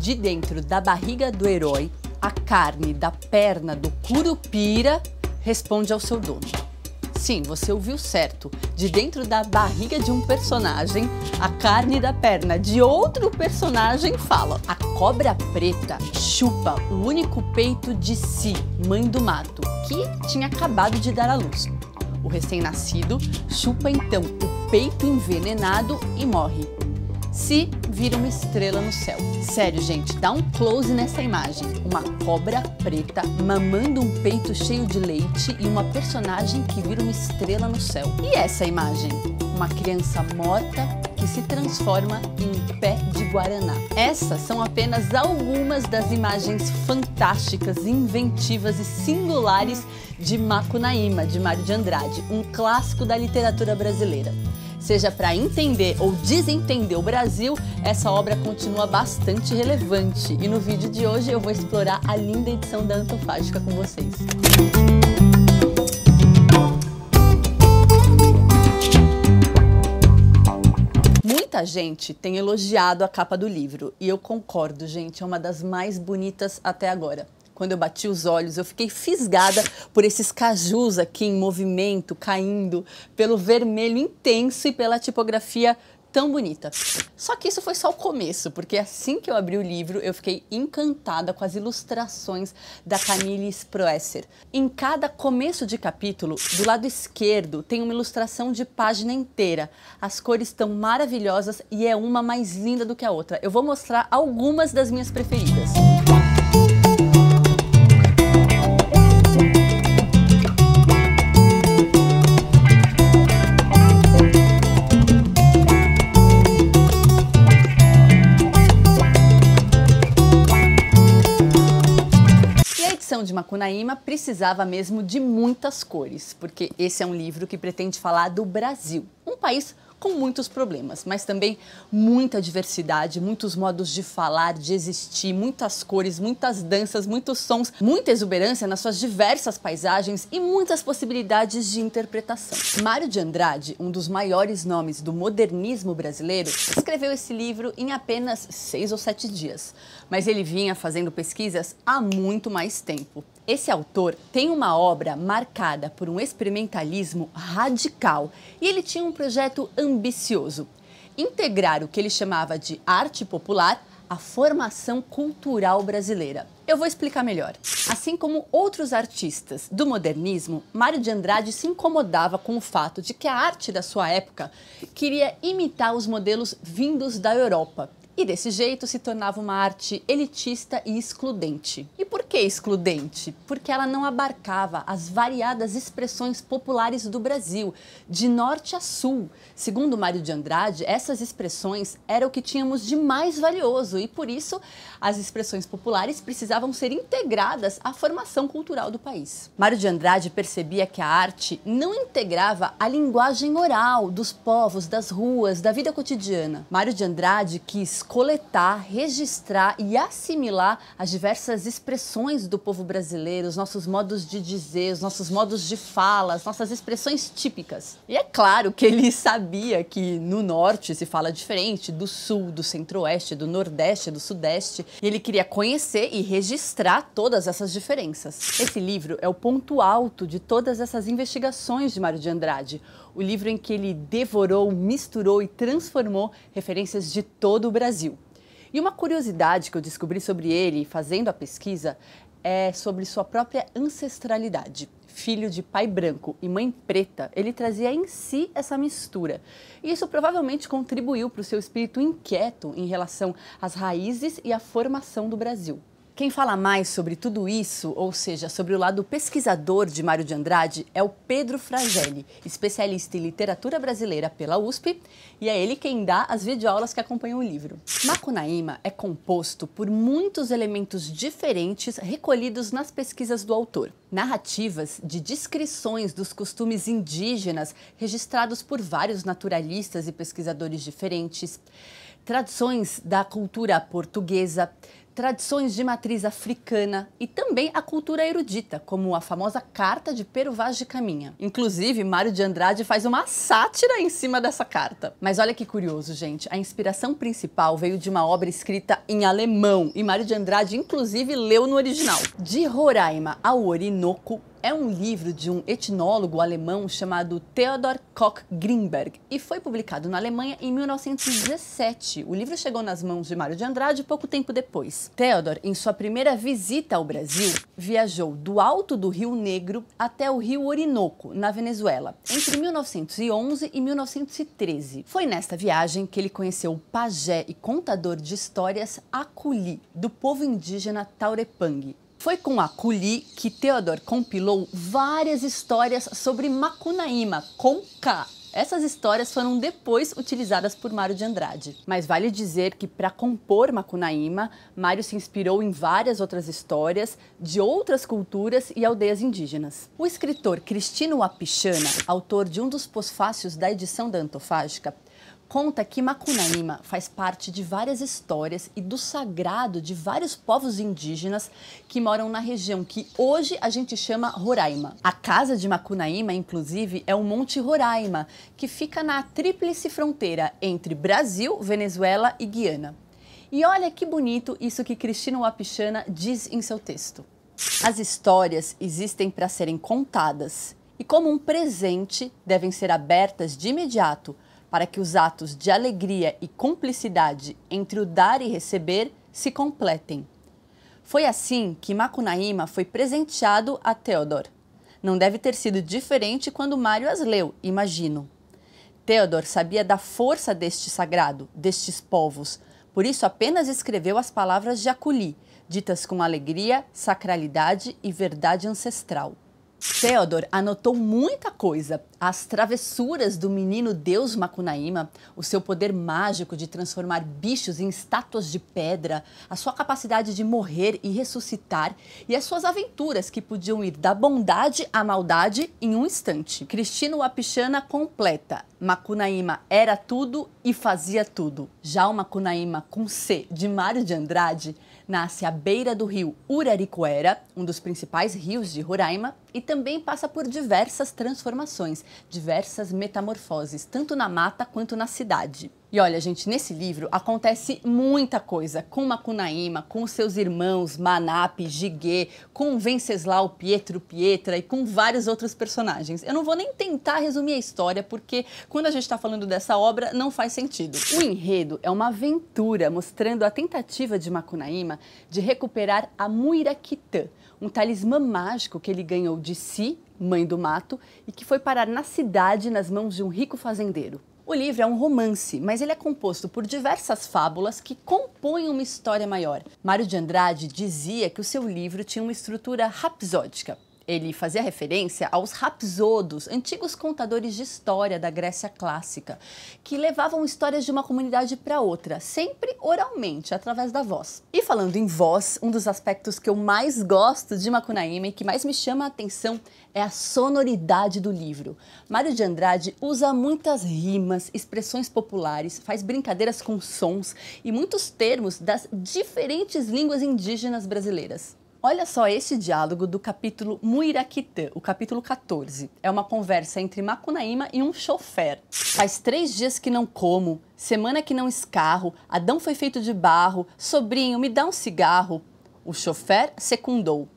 De dentro da barriga do herói, a carne da perna do Curupira responde ao seu dono. Sim, você ouviu certo. De dentro da barriga de um personagem, a carne da perna de outro personagem fala. A cobra preta chupa o único peito de Si, mãe do mato, que tinha acabado de dar à luz. O recém-nascido chupa então o peito envenenado e morre. Si vira uma estrela no céu. Sério, gente, dá um close nessa imagem. Uma cobra preta mamando um peito cheio de leite e uma personagem que vira uma estrela no céu. E essa imagem? Uma criança morta que se transforma em pé de guaraná. Essas são apenas algumas das imagens fantásticas, inventivas e singulares de Macunaíma, de Mário de Andrade, um clássico da literatura brasileira. Seja para entender ou desentender o Brasil, essa obra continua bastante relevante. E no vídeo de hoje eu vou explorar a linda edição da Antofágica com vocês. Muita gente tem elogiado a capa do livro e eu concordo, gente, é uma das mais bonitas até agora. Quando eu bati os olhos, eu fiquei fisgada por esses cajus aqui em movimento, caindo, pelo vermelho intenso e pela tipografia tão bonita. Só que isso foi só o começo, porque assim que eu abri o livro, eu fiquei encantada com as ilustrações da Camille Sproesser. Em cada começo de capítulo, do lado esquerdo, tem uma ilustração de página inteira. As cores estão maravilhosas e é uma mais linda do que a outra. Eu vou mostrar algumas das minhas preferidas. De Macunaíma precisava mesmo de muitas cores, porque esse é um livro que pretende falar do Brasil, um país com muitos problemas, mas também muita diversidade, muitos modos de falar, de existir, muitas cores, muitas danças, muitos sons, muita exuberância nas suas diversas paisagens e muitas possibilidades de interpretação. Mário de Andrade, um dos maiores nomes do modernismo brasileiro, escreveu esse livro em apenas 6 ou 7 dias, mas ele vinha fazendo pesquisas há muito mais tempo. Esse autor tem uma obra marcada por um experimentalismo radical e ele tinha um projeto ambicioso: integrar o que ele chamava de arte popular à formação cultural brasileira. Eu vou explicar melhor. Assim como outros artistas do modernismo, Mário de Andrade se incomodava com o fato de que a arte da sua época queria imitar os modelos vindos da Europa. E desse jeito se tornava uma arte elitista e excludente. E por que excludente? Porque ela não abarcava as variadas expressões populares do Brasil, de norte a sul. Segundo Mário de Andrade, essas expressões eram o que tínhamos de mais valioso e por isso as expressões populares precisavam ser integradas à formação cultural do país. Mário de Andrade percebia que a arte não integrava a linguagem oral dos povos, das ruas, da vida cotidiana. Mário de Andrade quis coletar, registrar e assimilar as diversas expressões do povo brasileiro, os nossos modos de dizer, os nossos modos de fala, as nossas expressões típicas. E é claro que ele sabia que no norte se fala diferente do sul, do centro-oeste, do nordeste, do sudeste, e ele queria conhecer e registrar todas essas diferenças. Esse livro é o ponto alto de todas essas investigações de Mário de Andrade, o livro em que ele devorou, misturou e transformou referências de todo o Brasil. E uma curiosidade que eu descobri sobre ele fazendo a pesquisa é sobre sua própria ancestralidade. Filho de pai branco e mãe preta, ele trazia em si essa mistura. E isso provavelmente contribuiu para o seu espírito inquieto em relação às raízes e à formação do Brasil. Quem fala mais sobre tudo isso, ou seja, sobre o lado pesquisador de Mário de Andrade, é o Pedro Fragelli, especialista em literatura brasileira pela USP, e é ele quem dá as videoaulas que acompanham o livro. Macunaíma é composto por muitos elementos diferentes recolhidos nas pesquisas do autor. Narrativas de descrições dos costumes indígenas registrados por vários naturalistas e pesquisadores diferentes, tradições da cultura portuguesa, tradições de matriz africana e também a cultura erudita, como a famosa Carta de Pero Vaz de Caminha. Inclusive, Mário de Andrade faz uma sátira em cima dessa carta. Mas olha que curioso, gente, a inspiração principal veio de uma obra escrita em alemão e Mário de Andrade, inclusive, leu no original. De Roraima ao Orinoco é um livro de um etnólogo alemão chamado Theodor Koch-Grimberg e foi publicado na Alemanha em 1917. O livro chegou nas mãos de Mário de Andrade pouco tempo depois. Theodor, em sua primeira visita ao Brasil, viajou do alto do Rio Negro até o Rio Orinoco, na Venezuela, entre 1911 e 1913. Foi nesta viagem que ele conheceu o pajé e contador de histórias Aculi, do povo indígena Taurepang. Foi com Aculi que Theodor compilou várias histórias sobre Macunaíma, com K. Essas histórias foram depois utilizadas por Mário de Andrade. Mas vale dizer que para compor Macunaíma, Mário se inspirou em várias outras histórias de outras culturas e aldeias indígenas. O escritor Cristino Wapichana, autor de um dos pós-fácios da edição da Antofágica, conta que Macunaíma faz parte de várias histórias e do sagrado de vários povos indígenas que moram na região que hoje a gente chama Roraima. A casa de Macunaíma, inclusive, é o Monte Roraima, que fica na tríplice fronteira entre Brasil, Venezuela e Guiana. E olha que bonito isso que Cristino Wapichana diz em seu texto. As histórias existem para serem contadas e, como um presente, devem ser abertas de imediato para que os atos de alegria e cumplicidade entre o dar e receber se completem. Foi assim que Macunaíma foi presenteado a Theodor. Não deve ter sido diferente quando Mário as leu, imagino. Theodor sabia da força deste sagrado, destes povos, por isso apenas escreveu as palavras de Aculi, ditas com alegria, sacralidade e verdade ancestral. Theodor anotou muita coisa, as travessuras do menino deus Macunaíma, o seu poder mágico de transformar bichos em estátuas de pedra, a sua capacidade de morrer e ressuscitar e as suas aventuras que podiam ir da bondade à maldade em um instante. Cristino Wapichana completa: Macunaíma era tudo e fazia tudo. Já o Macunaíma com C de Mário de Andrade nasce à beira do rio Uraricoera, um dos principais rios de Roraima, e também passa por diversas transformações, diversas metamorfoses, tanto na mata quanto na cidade. E olha, gente, nesse livro acontece muita coisa com Macunaíma, com seus irmãos Manap, Jiguê, com Venceslau, Pietro, Pietra e com vários outros personagens. Eu não vou nem tentar resumir a história, porque quando a gente está falando dessa obra, não faz sentido. O enredo é uma aventura mostrando a tentativa de Macunaíma de recuperar a Muiraquitã, um talismã mágico que ele ganhou de Si, mãe do mato, e que foi parar na cidade nas mãos de um rico fazendeiro. O livro é um romance, mas ele é composto por diversas fábulas que compõem uma história maior. Mário de Andrade dizia que o seu livro tinha uma estrutura rapsódica. Ele fazia referência aos rapsodos, antigos contadores de história da Grécia clássica, que levavam histórias de uma comunidade para outra, sempre oralmente, através da voz. E falando em voz, um dos aspectos que eu mais gosto de Macunaíma e que mais me chama a atenção é a sonoridade do livro. Mário de Andrade usa muitas rimas, expressões populares, faz brincadeiras com sons e muitos termos das diferentes línguas indígenas brasileiras. Olha só esse diálogo do capítulo Muiraquitã, o capítulo 14. É uma conversa entre Macunaíma e um chofer. Faz 3 dias que não como, semana que não escarro, Adão foi feito de barro, sobrinho, me dá um cigarro. O chofer secundou.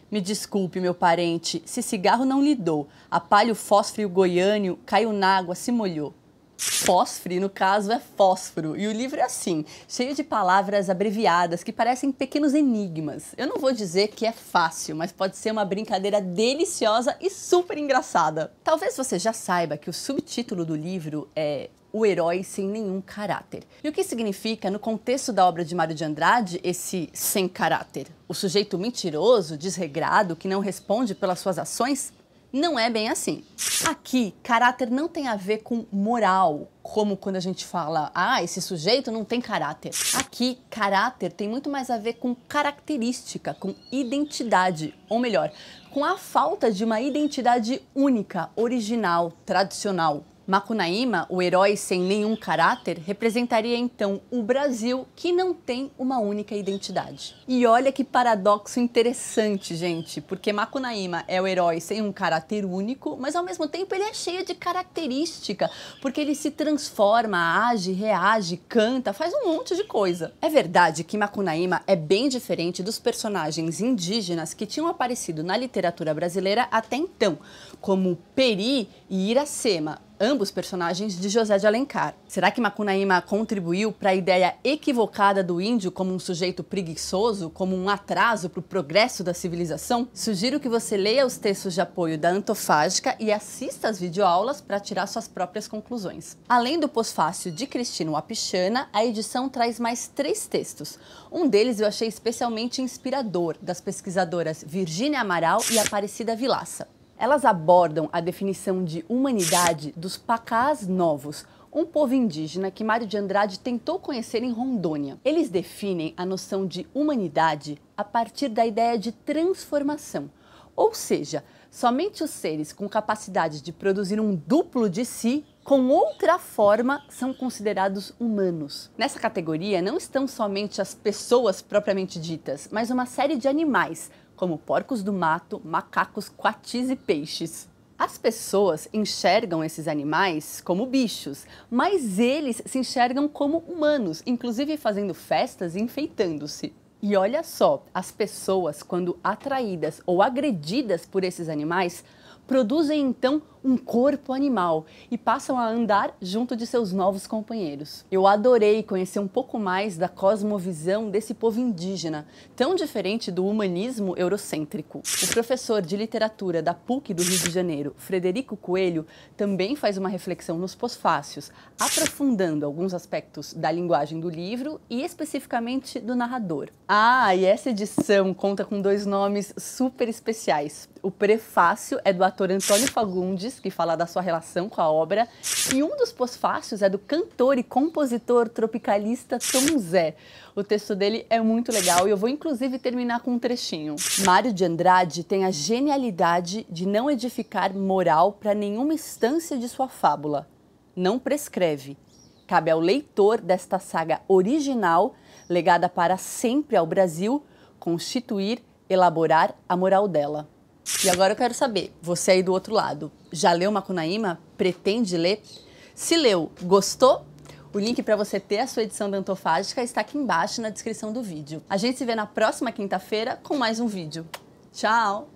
Me desculpe, meu parente, se cigarro não lhe dou. Apalhe o fósforo e o goiânio, caiu na água, se molhou. Fósforo, no caso, é fósforo, e o livro é assim, cheio de palavras abreviadas que parecem pequenos enigmas. Eu não vou dizer que é fácil, mas pode ser uma brincadeira deliciosa e super engraçada. Talvez você já saiba que o subtítulo do livro é O Herói Sem Nenhum Caráter. E o que significa, no contexto da obra de Mário de Andrade, esse sem caráter? O sujeito mentiroso, desregrado, que não responde pelas suas ações? Não é bem assim. Aqui, caráter não tem a ver com moral, como quando a gente fala, esse sujeito não tem caráter. Aqui, caráter tem muito mais a ver com característica, com identidade, ou melhor, com a falta de uma identidade única, original, tradicional. Macunaíma, o herói sem nenhum caráter, representaria então o Brasil, que não tem uma única identidade. E olha que paradoxo interessante, gente, porque Macunaíma é o herói sem um caráter único, mas ao mesmo tempo ele é cheio de característica, porque ele se transforma, age, reage, canta, faz um monte de coisa. É verdade que Macunaíma é bem diferente dos personagens indígenas que tinham aparecido na literatura brasileira até então, como Peri e Iracema, ambos personagens de José de Alencar. Será que Macunaíma contribuiu para a ideia equivocada do índio como um sujeito preguiçoso, como um atraso para o progresso da civilização? Sugiro que você leia os textos de apoio da Antofágica e assista às videoaulas para tirar suas próprias conclusões. Além do pós-fácil de Cristina Wapichana, a edição traz mais 3 textos. Um deles eu achei especialmente inspirador, das pesquisadoras Virgínia Amaral e Aparecida Vilaça. Elas abordam a definição de humanidade dos Pacás Novos, um povo indígena que Mário de Andrade tentou conhecer em Rondônia. Eles definem a noção de humanidade a partir da ideia de transformação, ou seja, somente os seres com capacidade de produzir um duplo de si com outra forma são considerados humanos. Nessa categoria não estão somente as pessoas propriamente ditas, mas uma série de animais, como porcos do mato, macacos, coatis e peixes. As pessoas enxergam esses animais como bichos, mas eles se enxergam como humanos, inclusive fazendo festas e enfeitando-se. E olha só, as pessoas, quando atraídas ou agredidas por esses animais, produzem então um corpo animal e passam a andar junto de seus novos companheiros. Eu adorei conhecer um pouco mais da cosmovisão desse povo indígena, tão diferente do humanismo eurocêntrico. O professor de literatura da PUC do Rio de Janeiro, Frederico Coelho, também faz uma reflexão nos pós-fácios, aprofundando alguns aspectos da linguagem do livro e especificamente do narrador. Ah, e essa edição conta com 2 nomes super especiais. O prefácio é do ator Antônio Fagundes, que fala da sua relação com a obra, e um dos pós-fácios é do cantor e compositor tropicalista Tom Zé. O texto dele é muito legal e eu vou inclusive terminar com um trechinho. Mário de Andrade tem a genialidade de não edificar moral para nenhuma instância de sua fábula. Não prescreve. Cabe ao leitor desta saga original, legada para sempre ao Brasil, constituir, elaborar a moral dela. E agora eu quero saber, você aí do outro lado, já leu Macunaíma? Pretende ler? Se leu, gostou? O link para você ter a sua edição da Antofágica está aqui embaixo na descrição do vídeo. A gente se vê na próxima quinta-feira com mais um vídeo. Tchau!